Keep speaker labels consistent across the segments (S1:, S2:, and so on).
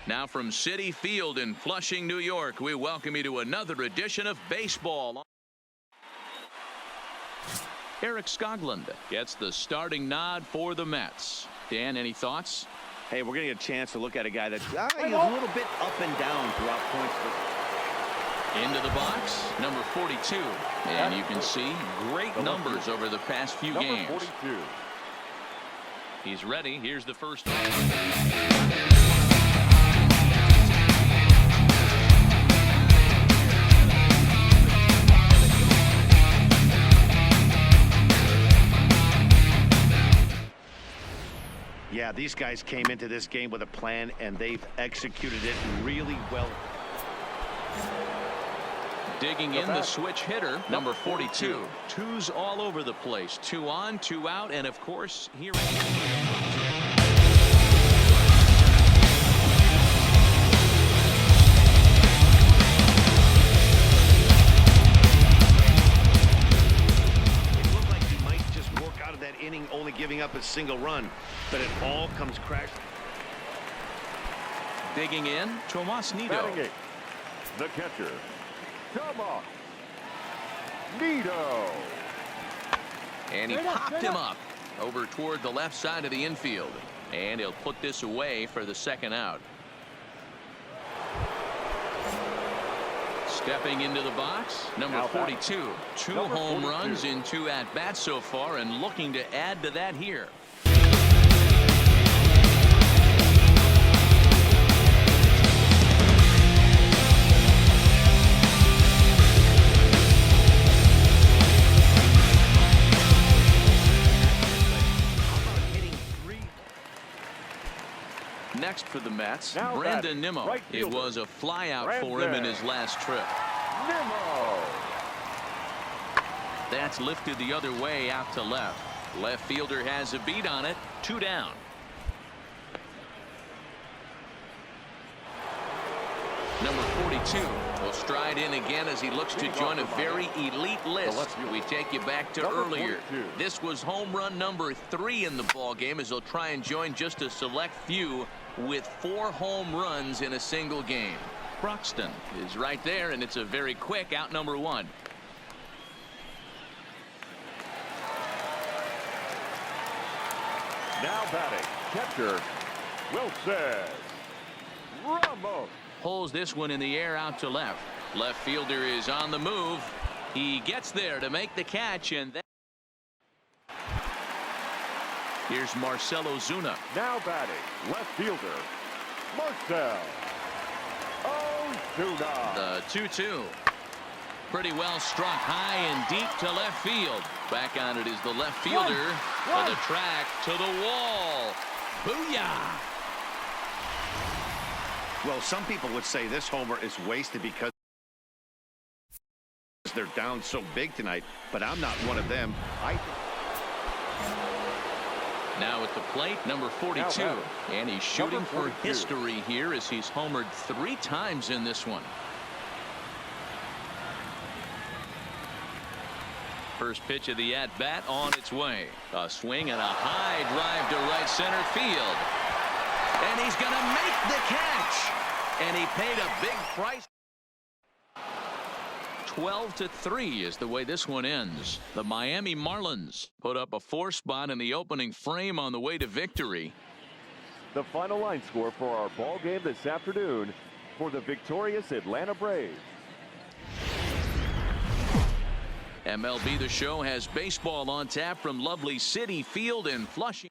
S1: Now from Citi Field in Flushing, New York, we welcome you to another edition of baseball. Eric Skoglund gets the starting nod for the Mets. Dan, any thoughts?
S2: Hey, we're going to get a chance to look at a guy that's a little bit up and down throughout points.
S1: Into the box, number 42. And you can see great numbers over the past few games.
S3: 42.
S1: He's ready. Here's the first.
S2: Yeah, these guys came into this game with a plan, and they've executed it really well.
S1: Digging in the switch hitter, number 42. Twos all over the place. 2 on, 2 out, and of course, here.
S2: Inning only giving up a single run, but it all comes crashing.
S1: Digging in, Tomas Nido.
S3: The catcher, Tomas Nido.
S1: And he popped him up over toward the left side of the infield, and he'll put this away for the second out. Stepping into the box, number 42. 2 home runs in 2 at-bats so far, and looking to add to that here. Next for the Mets, Brandon Nimmo. It was a flyout for him in his last trip.
S3: Nimmo.
S1: That's lifted the other way out to left. Left fielder has a beat on it. 2 down. Number 42 will stride in again as he looks to join a very elite list. We take you back to earlier. This was home run number 3 in the ball game, as he'll try and join just a select few with 4 home runs in a single game. Broxton is right there, and it's a very quick out, number 1.
S3: Now batting, catcher Wilson Ramos.
S1: Pulls this one in the air out to left. Left fielder is on the move. He gets there to make the catch, and then here's Marcell Ozuna.
S3: Now batting, left fielder Marcell Ozuna.
S1: The 2-2. Pretty well struck high and deep to left field. Back on it is the left fielder to the track, to the wall. Booyah!
S2: Well, some people would say this homer is wasted because they're down so big tonight, but I'm not one of them.
S1: Now at the plate, number 42, and he's shooting for history here as he's homered 3 times in this one. First pitch of the at-bat on its way. A swing and a high drive to right center field. And he's going to make the catch. And he paid a big price. 12-3 is the way this one ends. The Miami Marlins put up a 4 spot in the opening frame on the way to victory.
S3: The final line score for our ball game this afternoon for the victorious Atlanta Braves.
S1: MLB The Show has baseball on tap from lovely Citi Field in Flushing.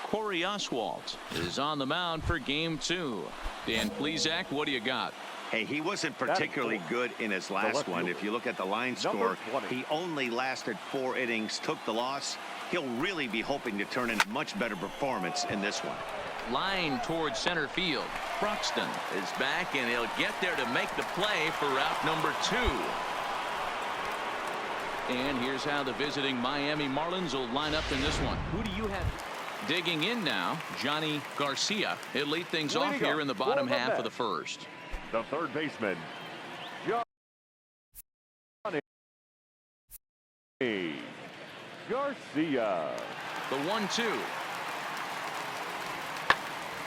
S1: Corey Oswalt is on the mound for game 2. Dan Plesac, what do you got?
S2: Hey, he wasn't particularly good in his last one. If you look at the line score, he only lasted 4 innings, took the loss. He'll really be hoping to turn in a much better performance in this one.
S1: Line towards center field. Broxton is back, and he'll get there to make the play for out number 2. And here's how the visiting Miami Marlins will line up in this one. Who do you have? Digging in now, Johnny Garcia. He'll lead things off here in the bottom half of the first.
S3: The third baseman, Johnny Garcia.
S1: The 1-2.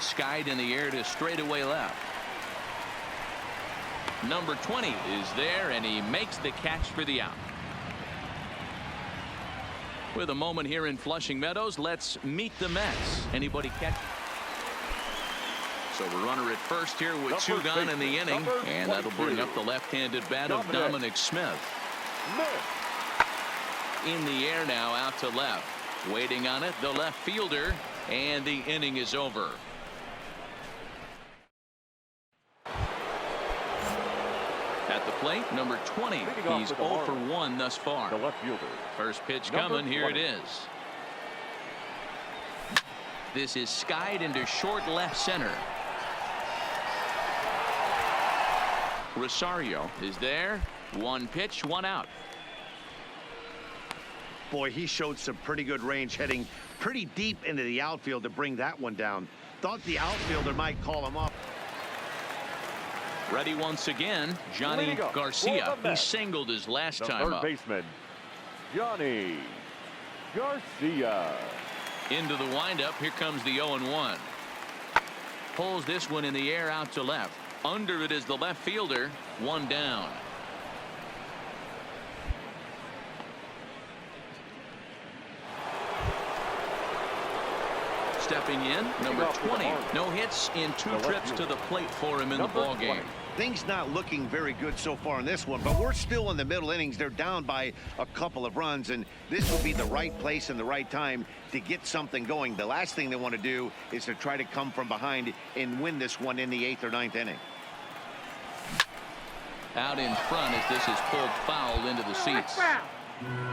S1: skied in the air to straightaway left. Number 20 is there, and he makes the catch for the out. With a moment here in Flushing Meadows, let's meet the Mets. Anybody catch? So a runner at first here with two gone in the inning, and that'll bring up the left-handed bat of Dominic Smith. In the air now, out to left. Waiting on it, the left fielder, and the inning is over. At the plate, number 20. He's 0 for 1 thus far.
S3: The left fielder.
S1: First pitch coming. Here it is. This is skied into short left center. Rosario is there. One pitch, one out.
S2: Boy, he showed some pretty good range, heading pretty deep into the outfield to bring that one down. Thought the outfielder might call him up.
S1: Ready once again, Johnny Garcia. He singled his last time up.
S3: Third baseman, Johnny Garcia.
S1: Into the windup. Here comes the 0-1. Pulls this one in the air out to left. Under it is the left fielder. One down. Stepping in, number 20. No hits in 2 trips to the plate for him in the ball game.
S2: Things not looking very good so far in this one, but we're still in the middle innings. They're down by a couple of runs, and this will be the right place and the right time to get something going. The last thing they want to do is to try to come from behind and win this one in the 8th or 9th inning.
S1: Out in front as this is pulled foul into the seats.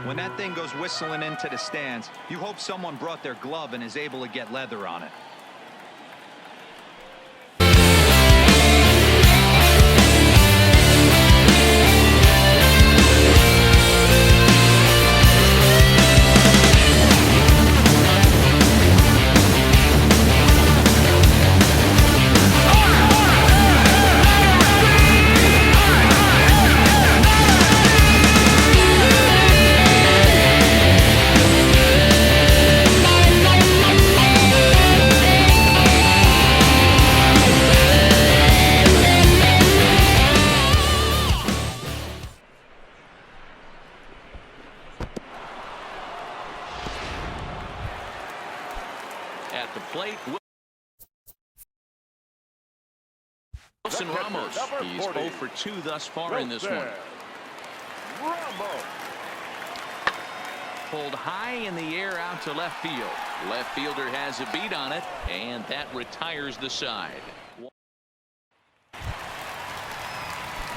S4: When that thing goes whistling into the stands, you hope someone brought their glove and is able to get leather on it.
S1: At the plate, Wilson Ramos. He's 0 for 2 thus far in this one. Pulled high in the air out to left field. Left fielder has a beat on it, and that retires the side.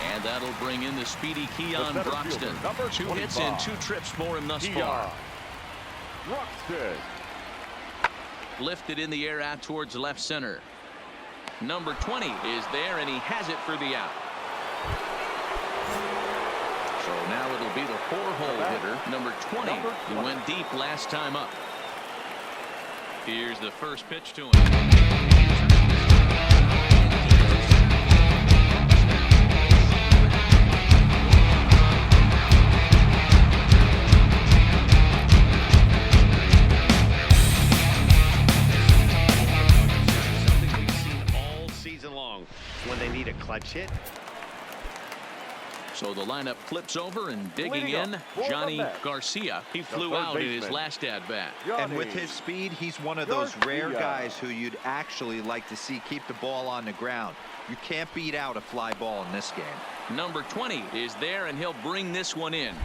S1: And that'll bring in the speedy Keon Broxton. 2 hits and 2 trips for him thus far.
S3: Broxton.
S1: Lifted in the air out towards left center. Number 20 is there, and he has it for the out. So now it'll be the 4-hole hitter, number 20. He went deep last time up. Here's the first pitch to him.
S2: When they need a clutch hit.
S1: So the lineup flips over, and digging in, Johnny Garcia. He flew out in his last at-bat.
S4: And with his speed, he's one of those rare guys who you'd actually like to see keep the ball on the ground. You can't beat out a fly ball in this game.
S1: Number 20 is there, and he'll bring this one in.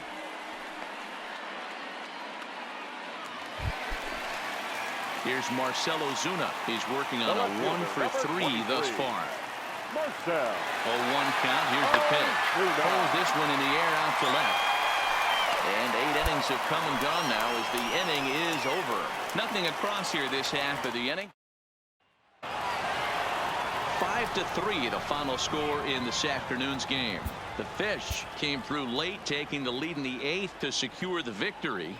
S1: Here's Marcell Ozuna. He's working on a 1 for 3 thus far. 0-1 count. Here's the pitch. Pulls this one in the air out to left. And 8 innings have come and gone now as the inning is over. Nothing across here this half of the inning. 5-3 the final score in this afternoon's game. The Fish came through late, taking the lead in the 8th to secure the victory.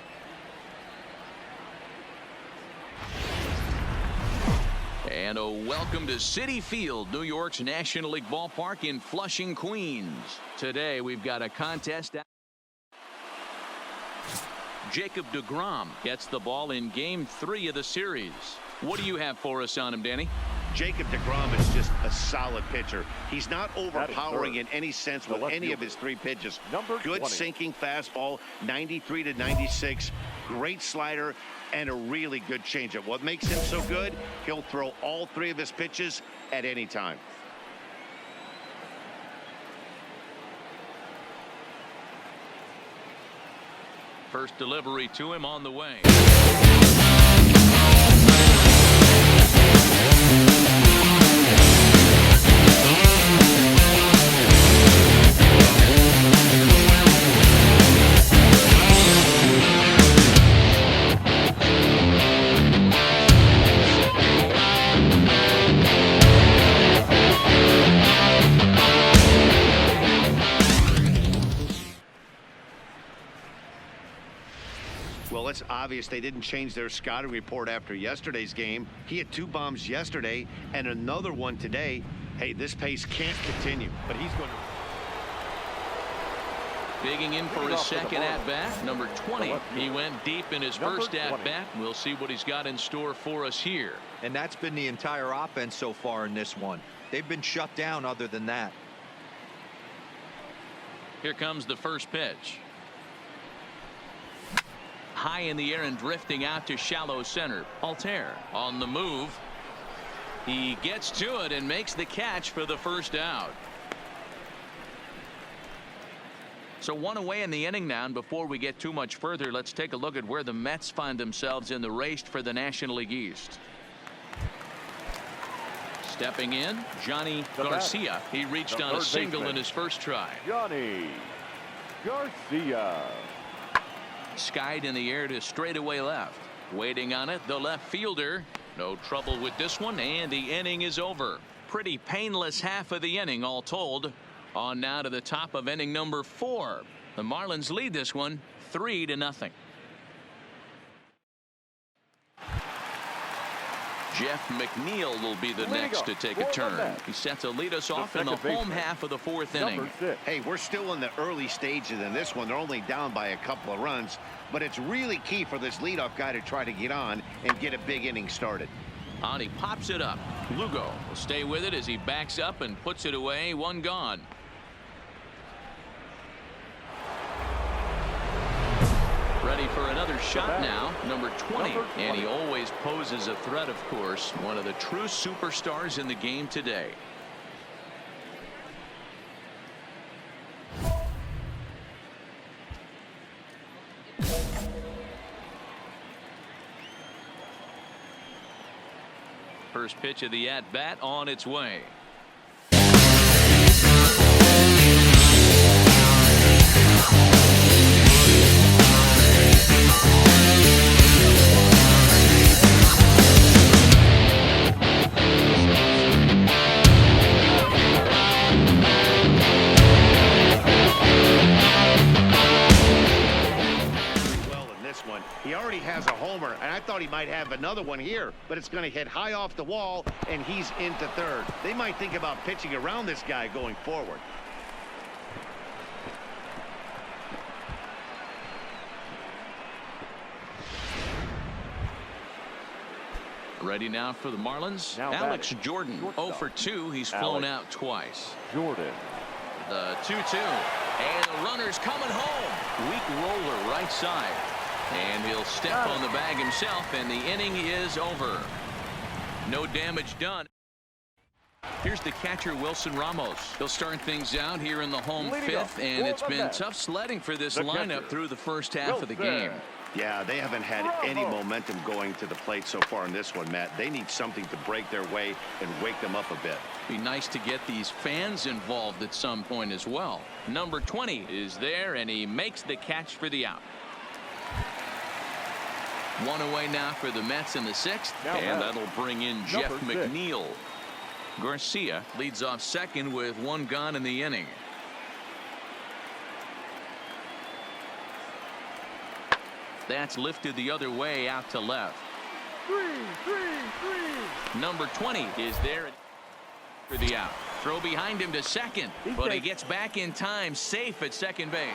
S1: And a welcome to Citi Field, New York's National League ballpark in Flushing, Queens. Today we've got a contest. Jacob deGrom gets the ball in Game 3 of the series. What do you have for us on him, Danny?
S2: Jacob deGrom is just a solid pitcher. He's not overpowering in any sense with any of his 3 pitches. Good
S3: 20.
S2: sinking fastball, 93 to 96. Great slider and a really good changeup. What makes him so good? He'll throw all 3 of his pitches at any time.
S1: First delivery to him on the way.
S2: Well, it's obvious they didn't change their scouting report after yesterday's game. He had 2 bombs yesterday and another one today. Hey, this pace can't continue, but he's going to...
S1: Digging in for his second at-bat, number 20. He went deep in his first at-bat. We'll see what he's got in store for us here.
S4: And that's been the entire offense so far in this one. They've been shut down other than that.
S1: Here comes the first pitch. High in the air and drifting out to shallow center. Altair on the move. He gets to it and makes the catch for the first out. So 1 away in the inning now, and before we get too much further, let's take a look at where the Mets find themselves in the race for the National League East. Stepping in, Johnny Garcia. He reached on a single in his first try.
S3: Johnny Garcia.
S1: Skied in the air to straightaway left. Waiting on it, the left fielder. No trouble with this one, and the inning is over. Pretty painless half of the inning, all told. On now to the top of inning number 4. The Marlins lead this one 3-0. Jeff McNeil will be the next to take a turn. He's set to lead us off in the home half of the 4th inning.
S2: Hey, we're still in the early stages in this one. They're only down by a couple of runs, but it's really key for this leadoff guy to try to get on and get a big inning started.
S1: On he pops it up. Lugo will stay with it as he backs up and puts it away. 1 gone. Ready for another shot now, number 20. And he always poses a threat, of course. One of the true superstars in the game today. First pitch of the at-bat on its way.
S2: He already has a homer, and I thought he might have another one here, but it's going to hit high off the wall, and he's into third. They might think about pitching around this guy going forward.
S1: Ready now for the Marlins. Alex Jordan 0 for 2. He's flown out twice.
S3: Jordan.
S1: The 2-2. And the runner's coming home. Weak roller right side. And he'll step on the bag himself, and the inning is over. No damage done. Here's the catcher, Wilson Ramos. He'll start things out here in the home 5th, and it's been tough sledding for this lineup through the first half of the game.
S2: Yeah, they haven't had any momentum going to the plate so far in this one, Matt. They need something to break their way and wake them up a bit.
S1: Be nice to get these fans involved at some point as well. Number 20 is there, and he makes the catch for the out. 1 away now for the Mets in the 6th, and that'll bring in Jeff McNeil. Garcia leads off second with 1 gone in the inning. That's lifted the other way out to left. Number 20 is there for the out. Throw behind him to second, but he gets back in time, safe at second base.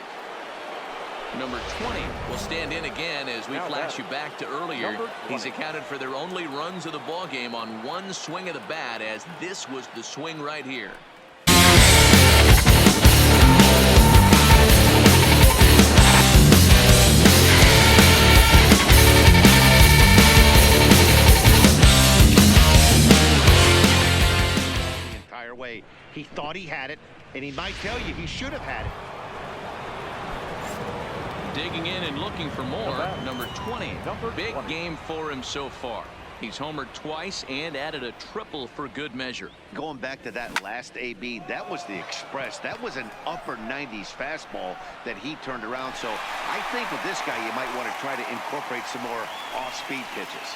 S1: Number 20 will stand in again as we flash you back to earlier. He's accounted for their only runs of the ball game on one swing of the bat, as this was the swing right here.
S2: The entire way. He thought he had it, and he might tell you he should have had it.
S1: Digging in and looking for more, number 20. Big game for him so far. He's homered twice and added a triple for good measure.
S2: Going back to that last AB, that was the express. That was an upper 90s fastball that he turned around. So I think with this guy, you might want to try to incorporate some more off-speed pitches.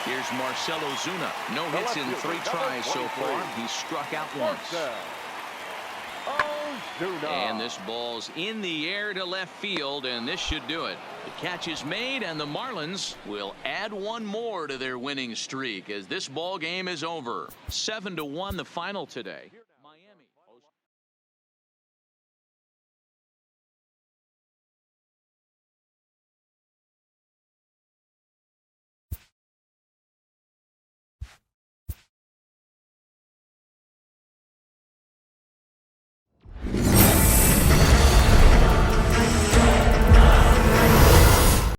S1: Here's Marcell Ozuna. No hits in 3 tries so far. He's struck out once. And this ball's in the air to left field, and this should do it. The catch is made, and the Marlins will add one more to their winning streak as this ball game is over. 7-1 the final today.